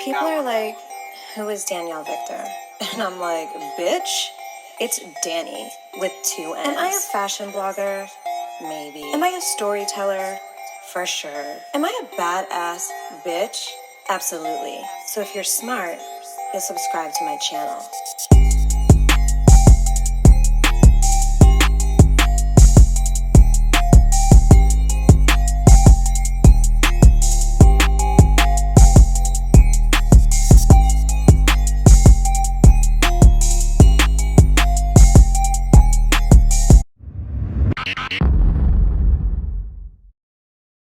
People are like, who is Daniellevictor? And I'm like, bitch, it's Danny with 2 N's. Am I a fashion blogger? Maybe. Am I a storyteller? For sure. Am I a badass bitch? Absolutely. So if you're smart, you'll subscribe to my channel.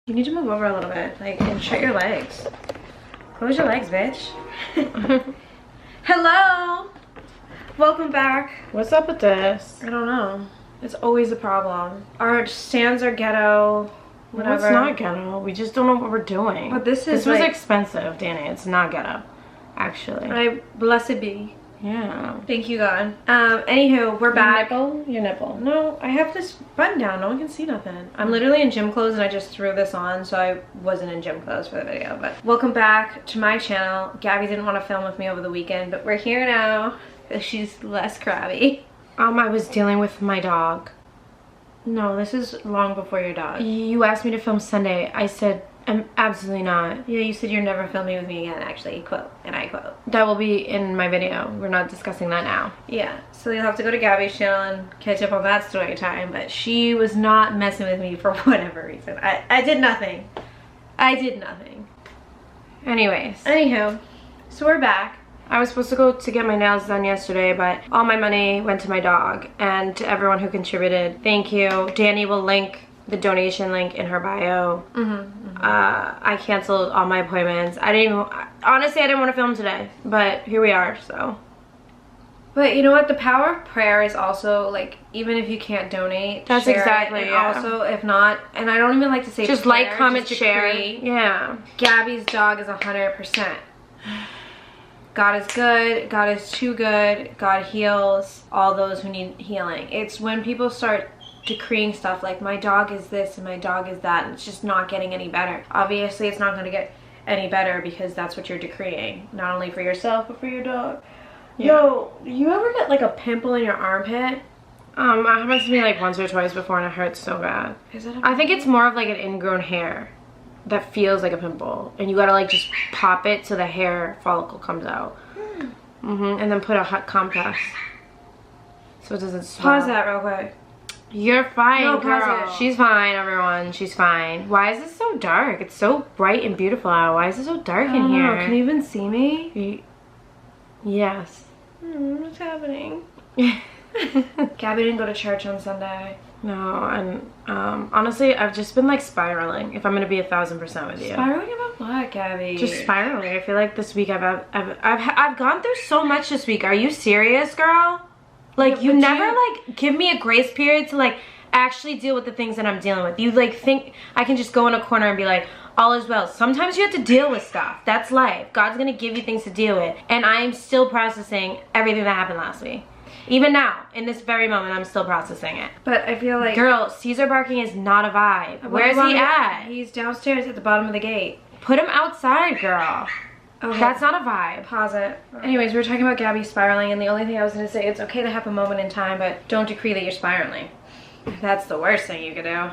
You need to move over a little bit, like, and shut your legs. Close your legs, bitch. Hello! Welcome back. What's up with this? I don't know. It's always a problem. Our stands are ghetto, whatever. Well, it's not ghetto. We just don't know what we're doing. But this was expensive, Danny. It's not ghetto, actually. Blessed be. Yeah. Thank you, God. Anywho, we're back. Your nipple? No, I have this button down. No one can see nothing. I'm literally in gym clothes and I just threw this on, so I wasn't in gym clothes for the video. But welcome back to my channel. Gabby didn't want to film with me over the weekend, but we're here now. She's less crabby. I was dealing with my dog. No, this is long before your dog. You asked me to film Sunday. I said, I'm absolutely not. Yeah, you said you're never filming with me again, actually, quote, and I quote. That will be in my video. We're not discussing that now. Yeah, so you'll have to go to Gabby's channel and catch up on that story time, but she was not messing with me for whatever reason. I did nothing. I did nothing. Anyways. Anywho, so we're back. I was supposed to go to get my nails done yesterday, but all my money went to my dog, and to everyone who contributed, thank you. Danny will link the donation link in her bio. I canceled all my appointments. Honestly, I didn't want to film today, but here we are, so. But you know what? The power of prayer is also, like, even if you can't donate, that's share exactly, it. And yeah. also, if not, and I don't even like to say just prayer, like, comment, just share. decree. Yeah. Gabby's dog is 100%. God is good. God is too good. God heals all those who need healing. It's when people start decreeing stuff like my dog is this and my dog is that, and it's just not getting any better. Obviously it's not going to get any better because that's what you're decreeing, not only for yourself but for your dog. Yeah. Yo, you ever get like a pimple in your armpit? It happens to me like once or twice before and it hurts so bad. Is it? I think it's more of like an ingrown hair that feels like a pimple, and you gotta like just pop it so the hair follicle comes out. And then put a hot compress so it doesn't swell. Pause that real quick. You're fine, no, girl. She's fine, everyone. She's fine. Why is this so dark? It's so bright and beautiful out. Why is it so dark in here? Can you even see me? Yes. What's happening? Gabby didn't go to church on Sunday. No, and honestly, I've just been like spiraling. If I'm gonna be 1000% with you. Spiraling about what, Gabby? Just spiraling. I feel like this week I've gone through so much this week. Are you serious, girl? Like, you never, like, give me a grace period to, like, actually deal with the things that I'm dealing with. You, like, think I can just go in a corner and be like, all is well. Sometimes you have to deal with stuff. That's life. God's gonna give you things to deal with. And I am still processing everything that happened last week. Even now, in this very moment, I'm still processing it. But I feel like... Girl, Caesar barking is not a vibe. Where's he at? He's downstairs at the bottom of the gate. Put him outside, girl. Okay. That's not a vibe. Pause it. Anyways, we were talking about Gabby spiraling, and the only thing I was going to say, it's okay to have a moment in time, but don't decree that you're spiraling. That's the worst thing you could do.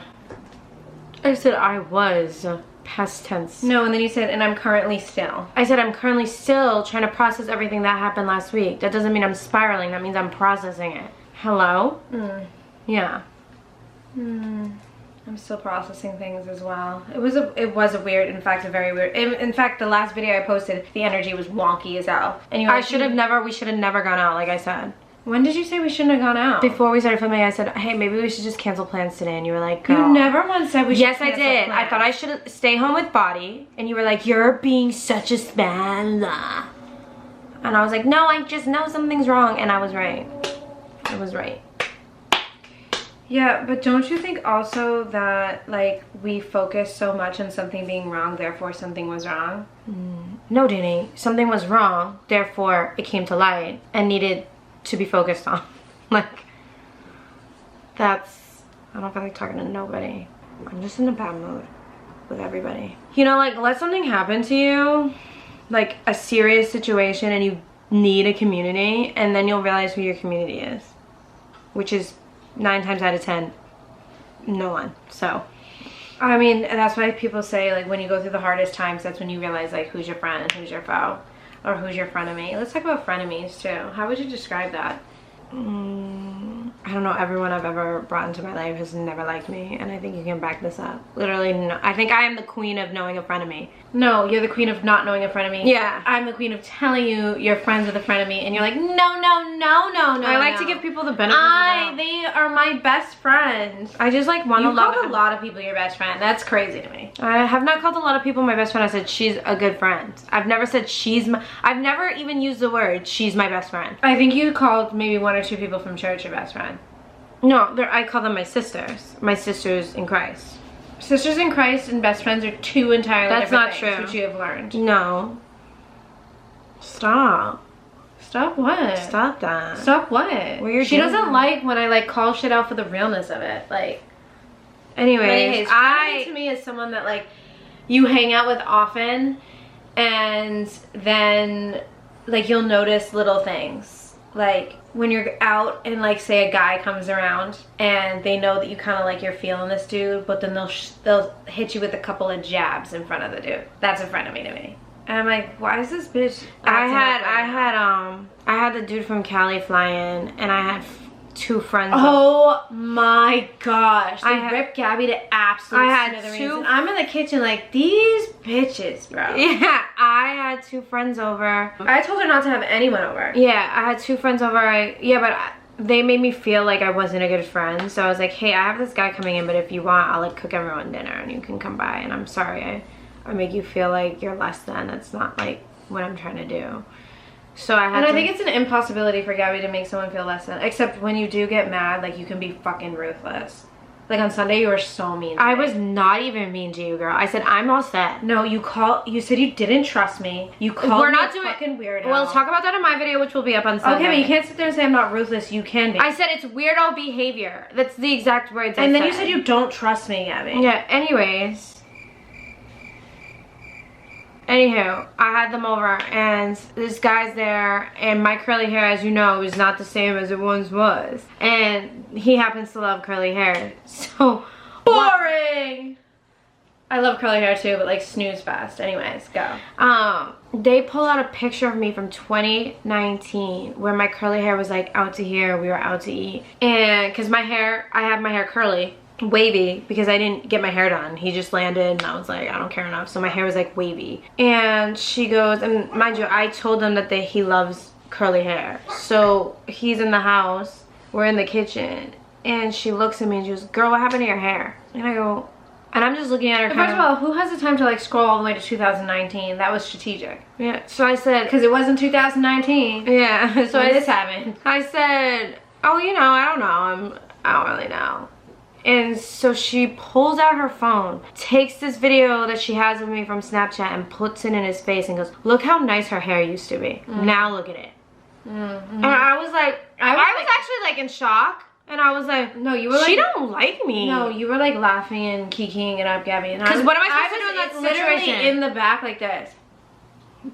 I said I was. Past tense. No, and then you said, and I'm currently still. I said I'm currently still trying to process everything that happened last week. That doesn't mean I'm spiraling. That means I'm processing it. Hello? Yeah. I'm still processing things as well. It was a weird, in fact, a very weird. In fact, the last video I posted, the energy was wonky as hell. And you were like, we should have never gone out, like I said. When did you say we shouldn't have gone out? Before we started filming, I said, hey, maybe we should just cancel plans today. And you were like, girl. You never once said we should cancel plans. Yes, I did. I thought I should stay home with Body. And you were like, you're being such a spaz. And I was like, no, I just know something's wrong. And I was right. I was right. Yeah, but don't you think also that, like, we focus so much on something being wrong, therefore something was wrong? No, Danny. Something was wrong, therefore it came to light and needed to be focused on. Like, that's... I don't feel like talking to nobody. I'm just in a bad mood with everybody. You know, like, let something happen to you like a serious situation and you need a community, and then you'll realize who your community is, which is 9 times out of 10 no one. So I mean, that's why people say, like, when you go through the hardest times, that's when you realize, like, who's your friend and who's your foe, or who's your frenemy. Let's talk about frenemies too. How would you describe that? I don't know, everyone I've ever brought into my life has never liked me, and I think you can back this up. Literally, no, I think I am the queen of knowing a frenemy. No, you're the queen of not knowing a frenemy. Yeah. I'm the queen of telling you you're friends with a frenemy, and you're like, no, no, no, no, no. I like to give people the benefit of the doubt. They are my best friends. I just like want to love You called a lot of people your best friend. That's crazy to me. I have not called a lot of people my best friend. I said she's a good friend. I've never said I've never even used the word she's my best friend. I think you called maybe 1 or 2 people from church your best friend. No, I call them my sisters. My sisters in Christ. Sisters in Christ and best friends are 2 entirely different things. That's not true. Which you have learned. No. Stop. Stop what? Stop that. Stop what? She doesn't like when I like call shit out for the realness of it. Like, anyways, to me is someone that like you hang out with often, and then like you'll notice little things. Like when you're out and like say a guy comes around and they know that you kind of like you're feeling this dude, but then they'll hit you with a couple of jabs in front of the dude. That's a frenemy to me. And I'm like, why is this bitch I had the dude from Cali fly in, and I had 2 friends. Oh my gosh. They ripped Gabby to absolute smithereens. And I'm in the kitchen like, these bitches, bro. Yeah, I had 2 friends over. I told her not to have anyone over. Yeah, I had 2 friends over. They made me feel like I wasn't a good friend. So I was like, hey, I have this guy coming in, but if you want, I'll like cook everyone dinner and you can come by. And I'm sorry I make you feel like you're less than. That's not like what I'm trying to do. So I think it's an impossibility for Gabby to make someone feel less than. Except when you do get mad, like you can be fucking ruthless. Like on Sunday, you were so mean to me. I was not even mean to you, girl. I said I'm all set. No, you said you didn't trust me. You called me a fucking weirdo. We'll talk about that in my video, which will be up on Sunday. Okay, but you can't sit there and say I'm not ruthless. You can be. I said it's weirdo behavior. That's the exact words I said. And then you said you don't trust me, Gabby. Yeah. Anywho, I had them over, and this guy's there, and my curly hair, as you know, is not the same as it once was. And he happens to love curly hair, so boring! I love curly hair too, but like snooze fast. Anyways, go. They pull out a picture of me from 2019 where my curly hair was like out to here, we were out to eat. And because I have my hair curly, wavy, because I didn't get my hair done. He just landed and I was like, I don't care enough. So my hair was like wavy. And she goes, and mind you, I told him that he loves curly hair. So he's in the house, we're in the kitchen, and she looks at me and she goes, girl, what happened to your hair? And I go, and I'm just looking at her. First of all, who has the time to like scroll all the way to 2019? That was strategic. Yeah, so I said, because it wasn't 2019. Yeah, so this happened. I said, oh, you know, I don't know. I don't really know. And so she pulls out her phone, takes this video that she has of me from Snapchat and puts it in his face and goes, look how nice her hair used to be. Now look at it. And I was like, I was actually like in shock. And I was like, no, you were like, she don't like me. No, you were like laughing and kikiing it up, Gabby. Because what am I supposed to do in that situation? Literally in the back like this.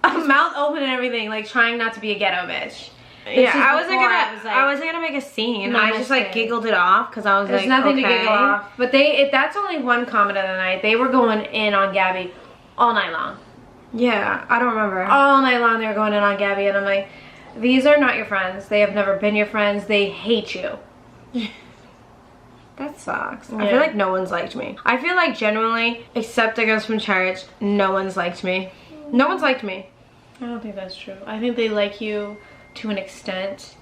Mouth open and everything, like trying not to be a ghetto bitch. Yeah, I wasn't gonna make a scene. I just like giggled it off because I was like, there's nothing to giggle off. But that's only one comment of the night. They were going in on Gabby all night long. Yeah, I don't remember. All night long they were going in on Gabby, and I'm like, these are not your friends. They have never been your friends. They hate you. That sucks. Yeah. I feel like no one's liked me. I feel like genuinely, except the girls from church, no one's liked me. No one's liked me. I don't think that's true. I think they like you to an extent,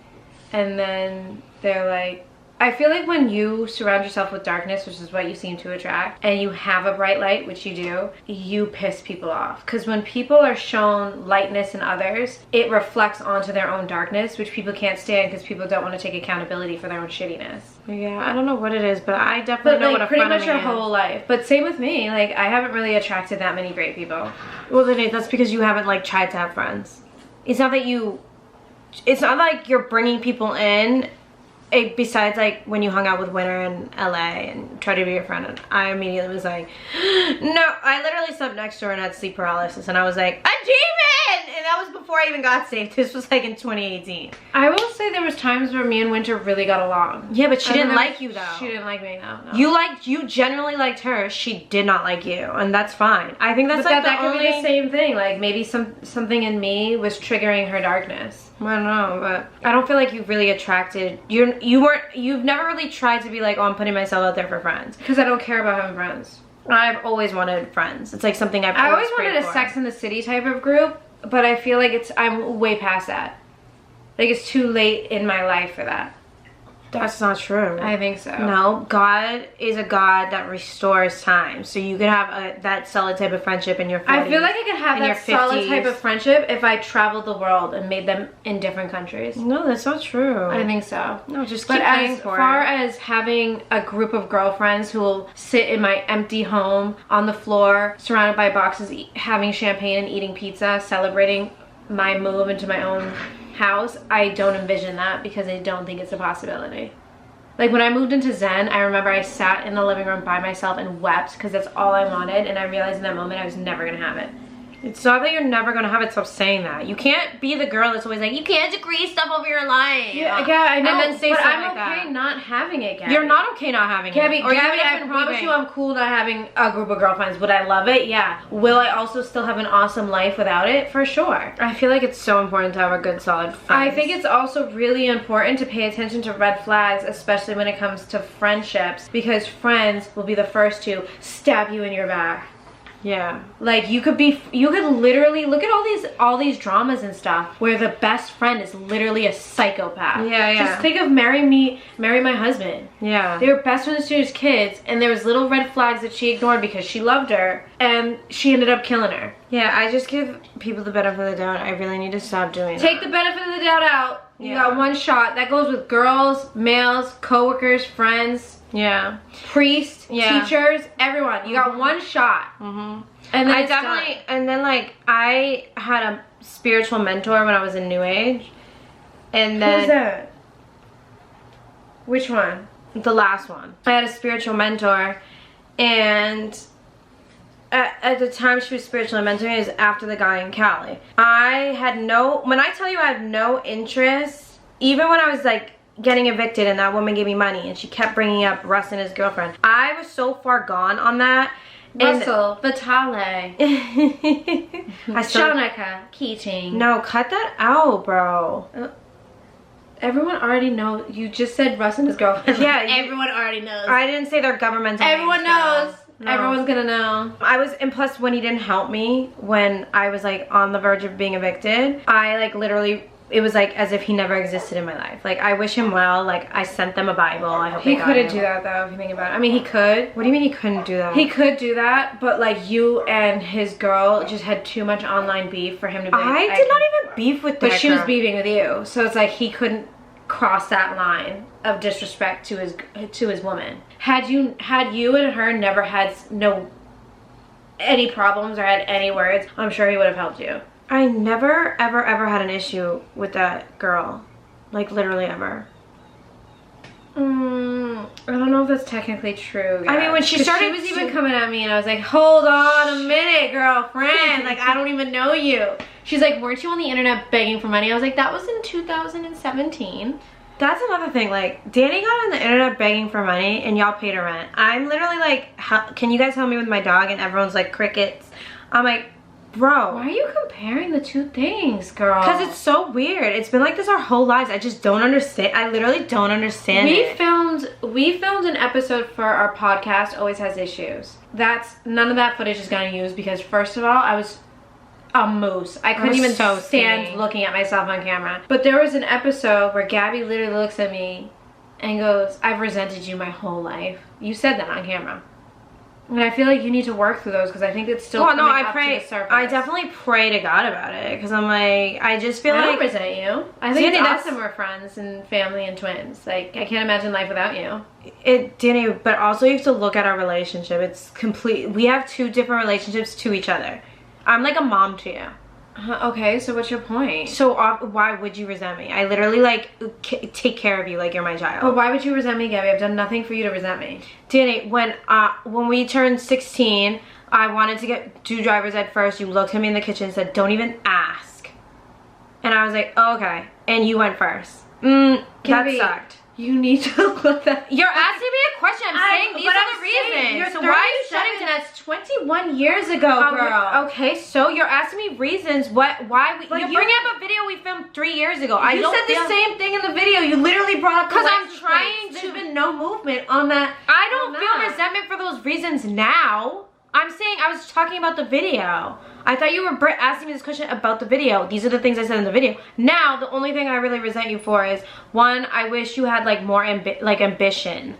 and then they're like, I feel like when you surround yourself with darkness, which is what you seem to attract, and you have a bright light, which you do, you piss people off. Because when people are shown lightness in others, it reflects onto their own darkness, which people can't stand because people don't want to take accountability for their own shittiness. Yeah, I don't know what it is, but I definitely know what a pretty much frenemy your is. whole life. But same with me, like I haven't really attracted that many great people. Well, then that's because you haven't like tried to have friends. It's not like you're bringing people in besides like when you hung out with Winter in LA and tried to be your friend, and I immediately was like, no, I literally slept next to her and had sleep paralysis, and I was like, achievement! And that was before I even got saved. This was like in 2018. I will say there was times where me and Winter really got along. Yeah, but she didn't like you though. She didn't like me though. No. You genuinely liked her. She did not like you, and that's fine. I think that's like that could be the same thing. Like maybe something in me was triggering her darkness. I don't know, but I don't feel like you really attracted. You've never really tried to be like, oh, I'm putting myself out there for friends. Because I don't care about having friends. I've always wanted friends. It's like something I always wanted a Sex and the City type of group, but I feel like I'm way past that. Like it's too late in my life for that. That's not true. I think so. No, God is a God that restores time. So you could have that solid type of friendship in your 40s. I feel like I could have that solid type of friendship if I traveled the world and made them in different countries. No, that's not true. I think so. No, just keep paying for it. But as far as having a group of girlfriends who will sit in my empty home on the floor, surrounded by boxes, having champagne and eating pizza, celebrating my move into my own house, I don't envision that because I don't think it's a possibility. Like when I moved into Zen, I remember I sat in the living room by myself and wept because that's all I wanted, and I realized in that moment I was never gonna have it. It's not that you're never gonna have it. Stop saying that. You can't be the girl that's always like, you can't decree stuff over your life. Yeah, I know. And then say but something I'm like okay that. Not having it, Gabby. You're not okay not having Gabby, it. Or Gabby, I promise you I'm cool not having a group of girlfriends. Would I love it? Yeah. Will I also still have an awesome life without it? For sure. I feel like it's so important to have a good, solid friend. I think it's also really important to pay attention to red flags, especially when it comes to friendships, because friends will be the first to stab you in your back. Yeah. Like you could literally look at all these dramas and stuff where the best friend is literally a psychopath. Yeah, yeah. Just think of Marry My Husband. Yeah. They were best friends to his kids, and there was little red flags that she ignored because she loved her, and she ended up killing her. Yeah, I just give people the benefit of the doubt. I really need to stop doing that. Take the benefit of the doubt out. You got one shot. That goes with girls, males, coworkers, friends. Yeah. Priests, teachers, everyone. You got one shot. Mm-hmm. And then and then like I had a spiritual mentor when I was in New Age. And then who's that? Which one? The last one. I had a spiritual mentor, and at the time she was spiritually mentoring me, it was after the guy in Cali. When I tell you I had no interest, even when I was like getting evicted and that woman gave me money and she kept bringing up Russ and his girlfriend, I was so far gone on that. Russell, Vitale, Shanika, Keating. No, cut that out, bro. Everyone already knows. You just said Russ and his girlfriend. Yeah. Everyone already knows. I didn't say their governmental Everyone names, knows. No. Everyone's gonna know. And plus when he didn't help me when I was like on the verge of being evicted, I like literally, it was like as if he never existed in my life. Like I wish him well. Like I sent them a Bible. I hope he couldn't do that though. If you think about it, I mean he could. What do you mean he couldn't do that? He could do that, but like you and his girl just had too much online beef for him to be. I did not even beef with that. But she was beefing with you, so it's like he couldn't cross that line of disrespect to his woman. Had you and her never had any problems or had any words, I'm sure he would have helped you. I never ever had an issue with that girl, like literally ever. I don't know if that's technically true. I mean, when she started, she was even coming at me, and I was like, "Hold on a minute, girlfriend. Like, I don't even know you." She's like, "Weren't you on the internet begging for money?" I was like, "That was in 2017." That's another thing. Like, Danny got on the internet begging for money, and y'all paid her rent. I'm literally like, "Can you guys help me with my dog?" And everyone's like, "Crickets." I'm like, bro, why are you comparing the two things, girl? Because it's so weird. It's been like this our whole lives. I just don't understand. I literally don't understand We filmed an episode for our podcast, Always Has Issues. None of that footage is gonna use because first of all, I was a moose. I couldn't even stand looking at myself on camera. But there was an episode where Gabby literally looks at me and goes, "I've resented you my whole life." You said that on camera. And I feel like you need to work through those because I think it's still coming up to the surface. I definitely pray to God about it because I'm like, I just feel I like... don't resent you. I think it's awesome we're friends and family and twins. Like, I can't imagine life without you. Danny, but also you have to look at our relationship. It's complete. We have two different relationships to each other. I'm like a mom to you. Okay, so what's your point? So why would you resent me? I literally like take care of you like you're my child. But why would you resent me, Gabby? I've done nothing for you to resent me. Danny, when we turned 16, I wanted to do driver's ed first. You looked at me in the kitchen and said, don't even ask. And I was like, oh, okay. And you went first. Gabby, that sucked. You need to look that. You're asking me a question. I'm saying these are the reasons. So why are you shutting down? That's 21 years ago, girl. Okay, so you're asking me reasons. Why you're bringing up a video we filmed 3 years ago. You said the same thing in the video. You literally brought up because I'm trying to. There's been no movement on that. I don't feel resentment for those reasons now. I'm saying I was talking about the video. I thought you were asking me this question about the video. These are the things I said in the video. Now, the only thing I really resent you for is, one, I wish you had like more ambition.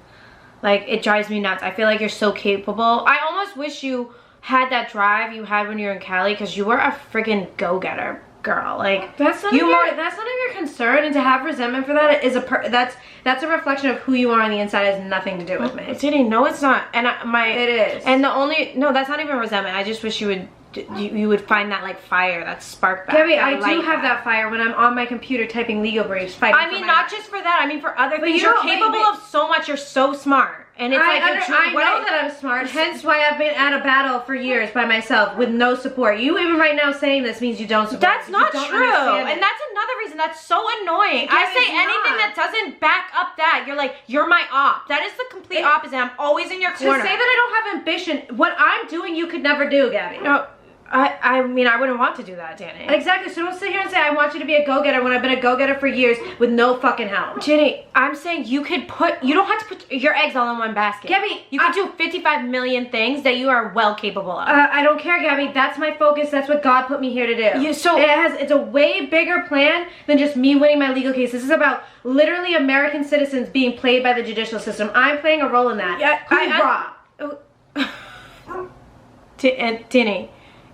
Like, it drives me nuts. I feel like you're so capable. I almost wish you had that drive you had when you were in Cali, because you were a freaking go-getter girl. Like, that's none of your concern, and to have resentment for that is that's a reflection of who you are on the inside. It has nothing to do with me. Danny, no, it's not. And it is. And no, that's not even resentment. I just wish you would find that like fire, that spark back. Gabby, I do have that fire when I'm on my computer typing legal briefs. I mean, not just for that. I mean, for other things. You're capable of so much. You're so smart. And it's I know that I'm smart, hence why I've been at a battle for years by myself with no support. You even right now saying this means you don't support. That's not true. And that's another reason that's so annoying. I say anything that doesn't back up that. You're like, you're my op. That is the complete opposite. I'm always in your corner. To say that I don't have ambition, what I'm doing you could never do, Gabby. No. I mean, I wouldn't want to do that, Danny. Exactly, so don't sit here and say I want you to be a go-getter when I've been a go-getter for years with no fucking help. Jenny, I'm saying you don't have to put your eggs all in one basket. Gabby, you can do 55 million things that you are well capable of. I don't care, Gabby. That's my focus. That's what God put me here to do. It's a way bigger plan than just me winning my legal case. This is about literally American citizens being played by the judicial system. I'm playing a role in that. Danny,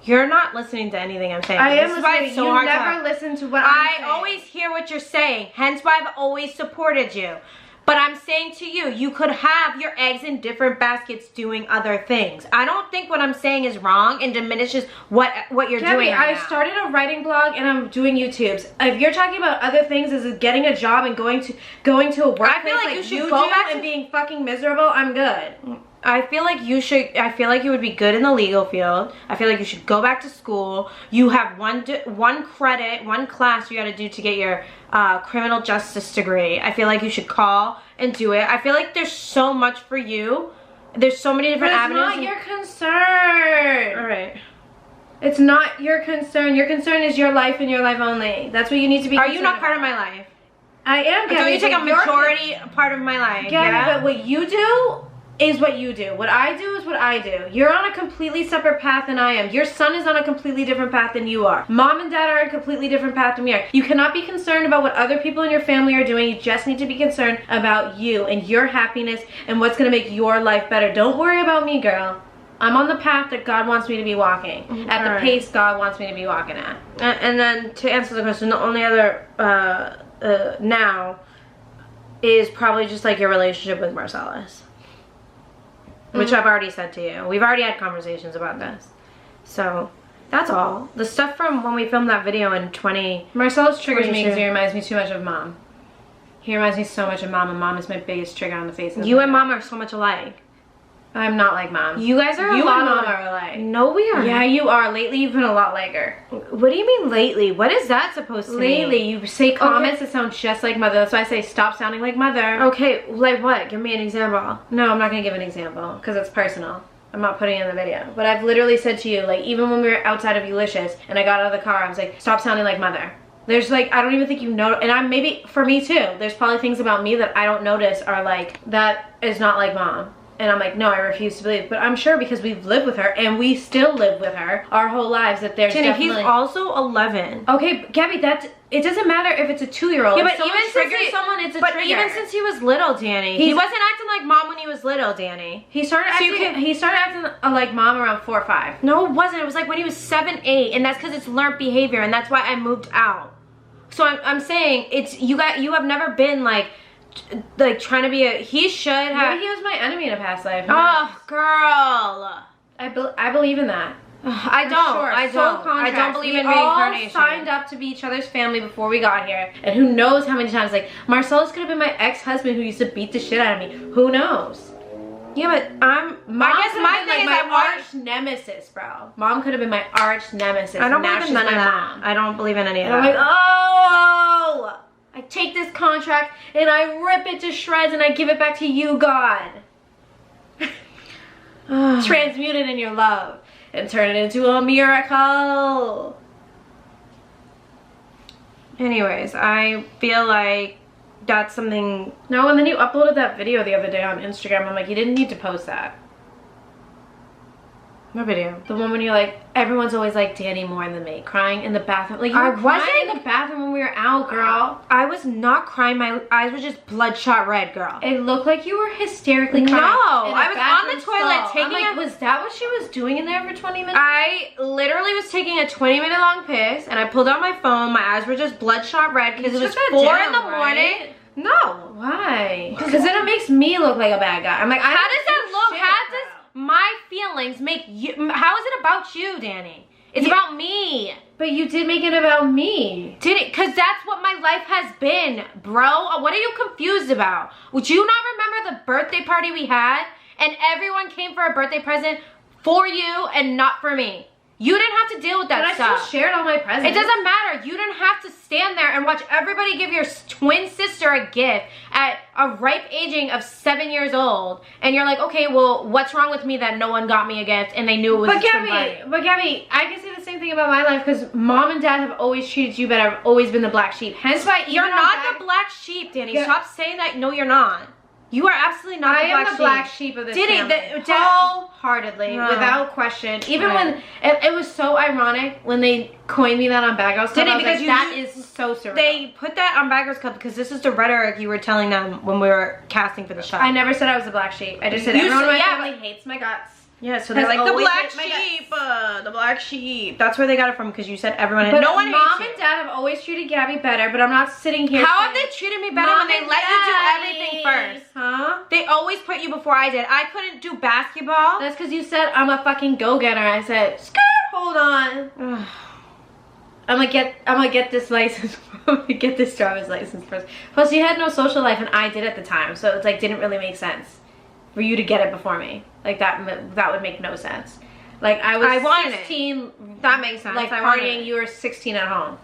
you're not listening to anything I'm saying. I am listening. Why it's so hard never listen to what I'm saying. I always hear what you're saying, hence why I've always supported you. But I'm saying to you, you could have your eggs in different baskets doing other things. I don't think what I'm saying is wrong and diminishes what you're doing right now. I started a writing blog and I'm doing YouTubes. If you're talking about other things as getting a job and going to a workplace, I feel like you should go back and being fucking miserable, I'm good. I feel like you would be good in the legal field. I feel like you should go back to school. You have one class you got to do to get your criminal justice degree. I feel like you should call and do it. I feel like there's so much for you. There's so many different avenues. It's not your concern. All right. It's not your concern. Your concern is your life and your life only. That's what you need to be. Are you not part of my life? I am. So you take a majority part of my life. Yeah, but what you do is what you do. What I do is what I do. You're on a completely separate path than I am. Your son is on a completely different path than you are. Mom and dad are on a completely different path than we are. You cannot be concerned about what other people in your family are doing. You just need to be concerned about you and your happiness and what's going to make your life better. Don't worry about me, girl. I'm on the path that God wants me to be walking. At the pace God wants me to be walking at. And then to answer the question, the only other now is probably just like your relationship with Marcellus. Which I've already said to you. We've already had conversations about this. So, that's all. The stuff from when we filmed that video in Marcellus triggers me because he reminds me too much of Mom. He reminds me so much of Mom, and Mom is my biggest trigger on the face of the You and Mom are so much alike. I'm not like Mom. You guys are You and Mom are alike. No, we aren't. Yeah, you are. Lately, you've been a lot like her. What do you mean lately? What is that supposed to mean? Lately, you say comments that sound just like Mother. That's why I say stop sounding like Mother. Okay, like what? Give me an example. No, I'm not going to give an example because it's personal. I'm not putting it in the video. But I've literally said to you, like, even when we were outside of Ulysses and I got out of the car, I was like, stop sounding like Mother. There's like, I don't even think you know, and maybe for me too, there's probably things about me that I don't notice are like, that is not like Mom. And I'm like, no, I refuse to believe. But I'm sure because we've lived with her and we still live with her our whole lives that there's definitely... He's also 11. Okay, Gabby, it doesn't matter if it's a 2-year-old. Yeah, but even it's a trigger. Even since he was little, Danny. He wasn't acting like Mom when he was little, Danny. He started acting like Mom around 4 or 5. No, it wasn't. It was like when he was 7, 8. And that's because it's learned behavior. And that's why I moved out. So I'm saying, you have never been like trying to be he should have. Maybe he was my enemy in a past life. Oh, girl. I believe in that. I don't believe in reincarnation. We all signed up to be each other's family before we got here, and who knows how many times, like, Marcellus could have been my ex-husband who used to beat the shit out of me. Who knows? Yeah, but my thing is my arch nemesis, bro. Mom could have been my arch nemesis. I don't believe in none of that. I don't believe in any of that. I'm like, oh, I take this contract and I rip it to shreds and I give it back to you, God. Transmute it in your love and turn it into a miracle. Anyways, I feel like that's something. No, and then you uploaded that video the other day on Instagram. I'm like, you didn't need to post that. What video? The one when you're like, everyone's always like Danny more than me, crying in the bathroom. Like, you were crying in the bathroom when we were out, girl. I was not crying. My eyes were just bloodshot red, girl. It looked like you were hysterically crying. No, I was on the toilet taking was that what she was doing in there for 20 minutes? I literally was taking a 20-minute long piss, and I pulled out my phone. My eyes were just bloodshot red because it was 4 in the morning. No. Why? Because then it makes me look like a bad guy. I'm like, how does that look? How does my feelings make you? How is it about you, Danny? It's about me. But you did make it about me. Did it? Because that's what my life has been, bro. What are you confused about? Would you not remember the birthday party we had? And everyone came for a birthday present for you and not for me. You didn't have to deal with that stuff. But I still shared all my presents. It doesn't matter. You didn't have to stand there and watch everybody give your twin sister a gift at a ripe aging of 7 years old. And you're like, okay, well, what's wrong with me that no one got me a gift and they knew it was a twin party? But Gabby, I can say the same thing about my life because mom and dad have always treated you better. I've always been the black sheep. Hence why you're not the black sheep, Danny. Stop saying that. No, you're not. You are absolutely not the black sheep. I am the black sheep of this family. Wholeheartedly, without question. Even when, it was so ironic when they coined me that on Bad Girls Club. Because that is so surreal. They put that on Bad Girls Club because this is the rhetoric you were telling them when we were casting for the show. I never said I was the black sheep. I just said everyone in my family hates my guts. Yeah, so they're like, the black sheep, the black sheep. That's where they got it from because you said everyone. But no one hates you. Mom and dad have always treated Gabby better, but I'm not sitting here. How have they treated me better when they let you do everything first? Huh? They always put you before I did. I couldn't do basketball. That's because you said I'm a fucking go-getter. I said, skirt, hold on. I'm gonna get this license. I'm gonna get this driver's license first. Plus, you had no social life, and I did at the time, so it's like didn't really make sense for you to get it before me. Like that would make no sense. Like I was 16. That makes sense. Like partying, you were 16 at home.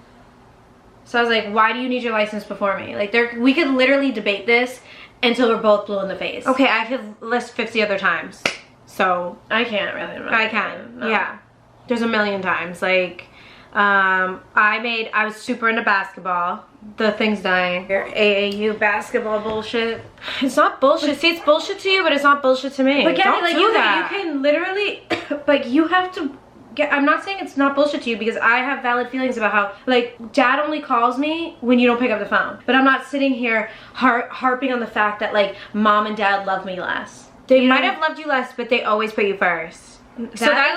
So I was like, why do you need your license before me? Like we could literally debate this until we're both blue in the face. Okay, I could list 50 other times. So I can't really. I can. No. Yeah. There's a million times. Like I was super into basketball. The thing's dying. Your AAU basketball bullshit. It's not bullshit. See, it's bullshit to you, but it's not bullshit to me. But Gabby, like you can literally, like you have to get. I'm not saying it's not bullshit to you because I have valid feelings about how, like, dad only calls me when you don't pick up the phone. But I'm not sitting here harping on the fact that like mom and dad love me less. They might have loved you less, but they always put you first. That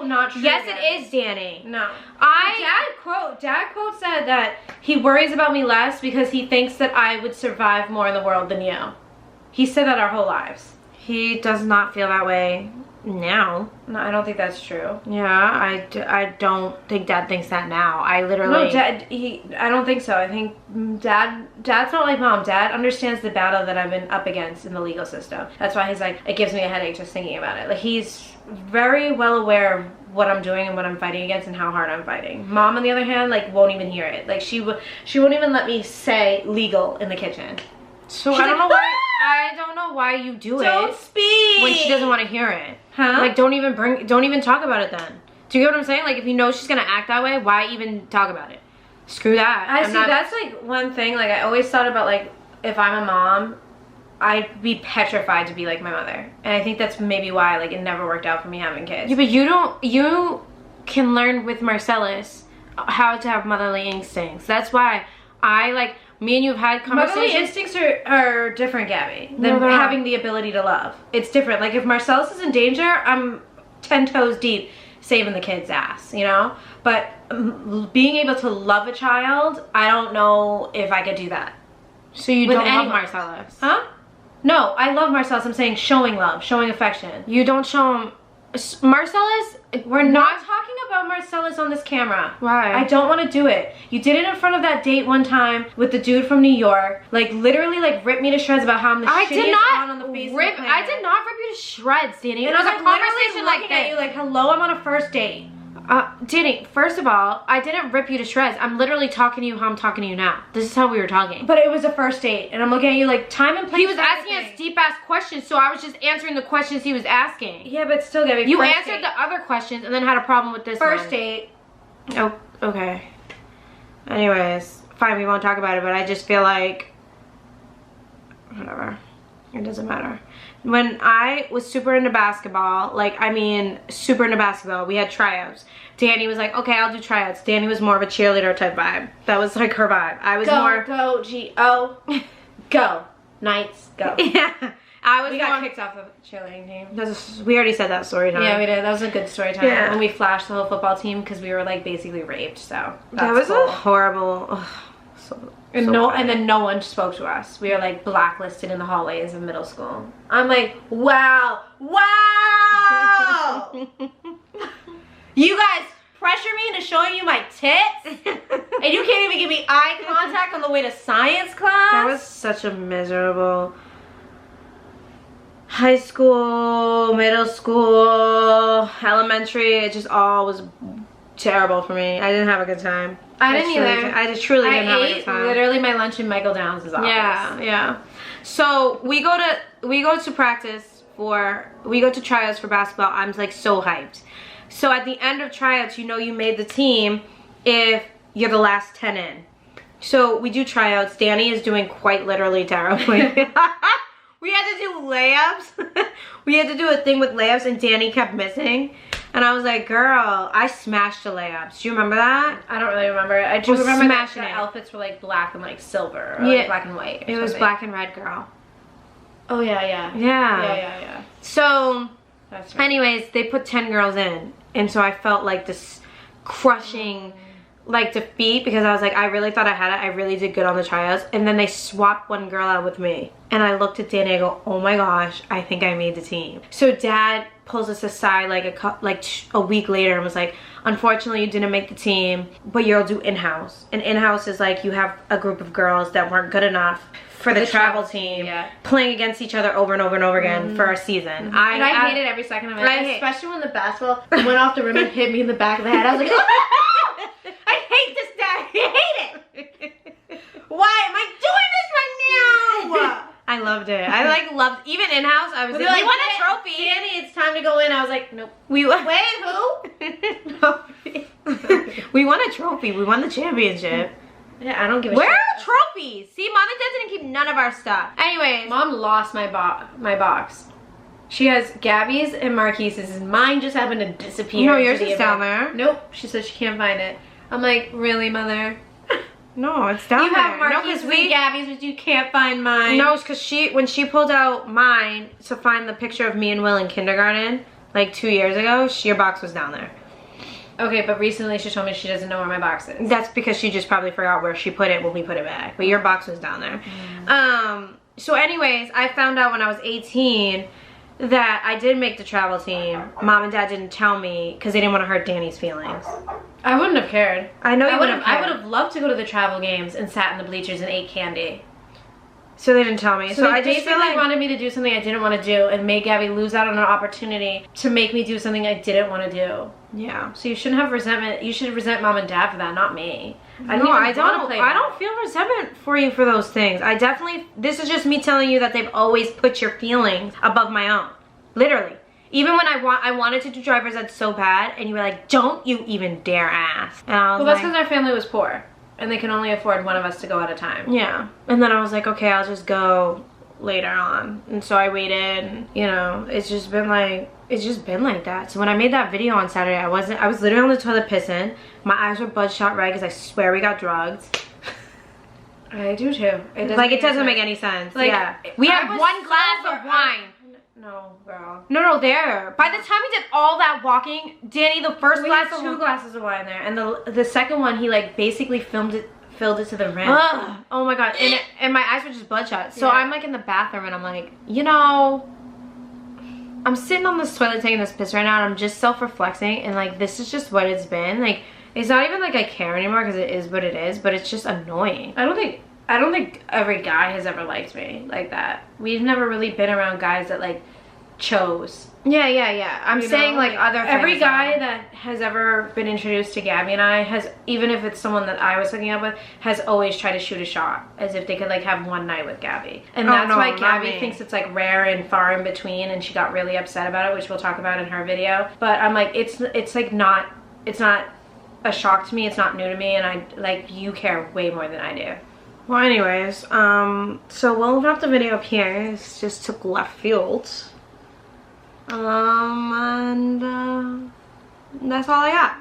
not true. Yes, it is, Danny. No. Dad quote said that he worries about me less because he thinks that I would survive more in the world than you. He said that our whole lives. He does not feel that way now. No, I don't think that's true. Yeah, I don't think dad thinks that now. I literally... No, I don't think so. I think dad's not like mom. Dad understands the battle that I've been up against in the legal system. That's why he's like, it gives me a headache just thinking about it. Like, he's very well aware of what I'm doing and what I'm fighting against and how hard I'm fighting. Mom, on the other hand, like, won't even hear it. Like, she won't even let me say legal in the kitchen. So I don't know why you do it. Don't speak when she doesn't want to hear it. Huh? Like, don't even talk about it then. Do you get what I'm saying? Like, if you know she's gonna act that way, why even talk about it? Screw that. That's like one thing. Like, I always thought about, like, if I'm a mom, I'd be petrified to be like my mother. And I think that's maybe why, like, it never worked out for me having kids. Yeah, but you can learn with Marcellus how to have motherly instincts. That's why me and you have had conversations. Motherly instincts are different, Gabby, than having the ability to love. It's different. Like, if Marcellus is in danger, I'm 10 toes deep saving the kid's ass, you know? But being able to love a child, I don't know if I could do that. So you don't love Marcellus? Huh? No, I love Marcellus. I'm saying showing love, showing affection. You don't show him Marcellus, we're Not not. talking about Marcellus on this camera. Why? I don't want to do it. You did it in front of that date one time with the dude from New York. Like literally, like ripped me to shreds about how I'm the I shittiest did not on the face rip. of the I planet. did not rip you to shreds, Danny. It And was I a was like conversation literally like looking at this. you like, hello, I'm on a first date. Danny, first of all, I didn't rip you to shreds. I'm literally talking to you how I'm talking to you now. This is how we were talking. But it was a first date, and I'm looking at you like time and place. He was asking us deep ass questions, so I was just answering the questions he was asking. Yeah, but still, Gabby. You first answered date. the other questions and then had a problem with this First one. date. Oh, okay. Anyways, fine, we won't talk about it, but I just feel like whatever. It doesn't matter. When I was super into basketball, like, I mean, super into basketball, we had tryouts. Danny was like, okay, I'll do tryouts. Danny was more of a cheerleader type vibe. That was like her vibe. I was more... Go, G-O. Go. Knights, go. Yeah. I was We got more... kicked off the cheerleading team. We already said that story time. Yeah, we did. That was a good story time. Yeah. And we flashed the whole football team because we were like basically raped. So That was cool. a horrible... ugh, And so and then no one spoke to us. We were like blacklisted in the hallways of middle school. I'm like, wow. You guys pressure me into showing you my tits? And you can't even give me eye contact on the way to science class? That was such a miserable high school, middle school, elementary. It just all was terrible for me. I didn't have a good time. I didn't either. I just truly didn't have a good ate time. literally my lunch in Michael Downs' office. Yeah. So we go to practice we go to tryouts for basketball. I'm like so hyped. So at the end of tryouts, you know you made the team if you're the last 10 in. So we do tryouts. Danny is doing quite literally terribly. We had to do layups. We had to do a thing with layups and Danny kept missing. And I was like, girl, I smashed the layups. Do you remember that? I don't really remember it. I do Was remember that smashing the it. outfits were like black and like silver. Or like black and white. It was black and red, girl. Oh, yeah. Yeah. So, That's right. anyways, they put 10 girls in. And so I felt like this crushing like defeat because I was like, I really thought I had it. I really did good on the tryouts. And then they swapped one girl out with me. And I looked at Danny, I go, oh my gosh, I think I made the team. So Dad pulls us aside like a week later and was like, unfortunately you didn't make the team, but you'll do in-house. And in-house is like you have a group of girls that weren't good enough for the travel team, playing against each other over and over and over again for a season. And I hated every second of it, especially when the basketball went off the rim and hit me in the back of the head. I was like, I hate this, Dad. I hate it. Why am I doing this right now? I loved it. I like loved even in-house. I was like, we won a trophy. Danny, it's time to go in. I was like, nope. Wait, who? We won a trophy. We won the championship. Yeah, I don't give a Where shit. are trophies? See, Mom and Dad didn't keep none of our stuff. Anyways, Mom lost my box. She has Gabby's and Marquise's, and mine just happened to disappear. No, yours is down there. Nope. She said she can't find it. I'm like, really, Mother? No, it's down there. You have Marquise's no, and Gabby's, but you can't find mine. No, it's because when she pulled out mine to find the picture of me and Will in kindergarten, like 2 years ago, your box was down there. Okay, but recently she told me she doesn't know where my box is. That's because she just probably forgot where she put it when we put it back. But your box was down there. So anyways, I found out when I was 18 that I did make the travel team. Mom and Dad didn't tell me because they didn't want to hurt Danny's feelings. I wouldn't have cared. I know you wouldn't have I would have loved to go to the travel games and sat in the bleachers and ate candy. So they didn't tell me. So I they just feel like wanted me to do something I didn't want to do and made Gabby lose out on an opportunity to make me do something I didn't want to do. Yeah. So you shouldn't have resentment. You should resent Mom and Dad for that, not me. I don't feel resentment for you for those things. This is just me telling you that they've always put your feelings above my own. Literally. Even when I wanted to do driver's ed so bad, and you were like, don't you even dare ask. And I was that's because our family was poor. And they can only afford one of us to go at a time. Yeah. And then I was like, okay, I'll just go later on. And so I waited, and, you know, it's just been like that. So when I made that video on Saturday, I was literally on the toilet pissing. My eyes were bloodshot red because I swear we got drugged. I do too. It doesn't make any sense. Like, yeah. We had one glass of wine. No, girl. No, there. By the time we did all that walking, Danny, the first glass of two glasses of wine there, and the second one he like basically filled it to the rim. Ugh. Oh my god, and my eyes were just bloodshot. So Yeah. I'm like in the bathroom and I'm like, you know, I'm sitting on this toilet taking this piss right now, and I'm just self-reflecting, and like this is just what it's been. Like it's not even like I care anymore because it is what it is, but it's just annoying. I don't think every guy has ever liked me like that. We've never really been around guys that like chose. Yeah. I'm saying like other every guy that has ever been introduced to Gabby and I has, even if it's someone that I was hooking up with, has always tried to shoot a shot as if they could like have one night with Gabby. And that's why Gabby thinks it's like rare and far in between, and she got really upset about it, which we'll talk about in her video. But I'm like, it's like not a shock to me, it's not new to me, and I like, you care way more than I do. Well, anyways, so we'll wrap the video up here. It's just took left field. And that's all I got.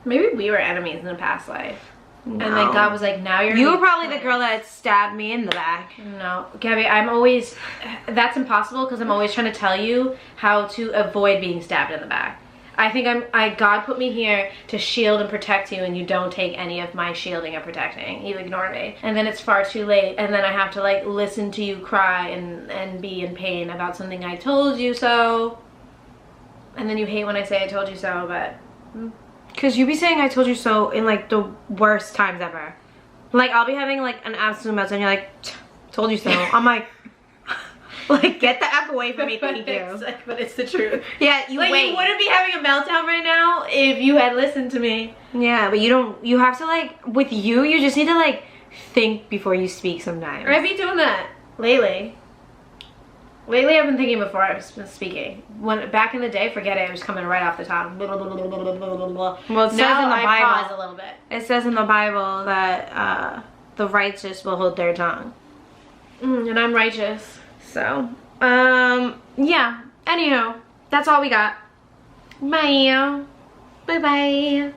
Maybe we were enemies in a past life. No. And then God was like, now you're... You were probably the girl that stabbed me in the back. No. Gabby, I'm always... That's impossible because I'm always trying to tell you how to avoid being stabbed in the back. I think God put me here to shield and protect you, and you don't take any of my shielding and protecting. You ignore me. And then it's far too late, and then I have to like listen to you cry and be in pain about something I told you so. And then you hate when I say I told you so, but... Because you be saying I told you so in like the worst times ever. Like I'll be having like an absolute meltdown and you're like, told you so. I'm like... Like, get the F away from me, thank you. But it's the truth. Yeah, you like, wait. You wouldn't be having a meltdown right now if you had listened to me. Yeah, but you have to like, with you just need to like, think before you speak sometimes. I've been doing that lately. Lately I've been thinking before I was speaking. Back in the day, forget it, it was coming right off the top. Well, it says now in the I Bible, pause a little bit. It says in the Bible that the righteous will hold their tongue. And I'm righteous. So, yeah. Anywho, that's all we got. Bye. Bye-bye.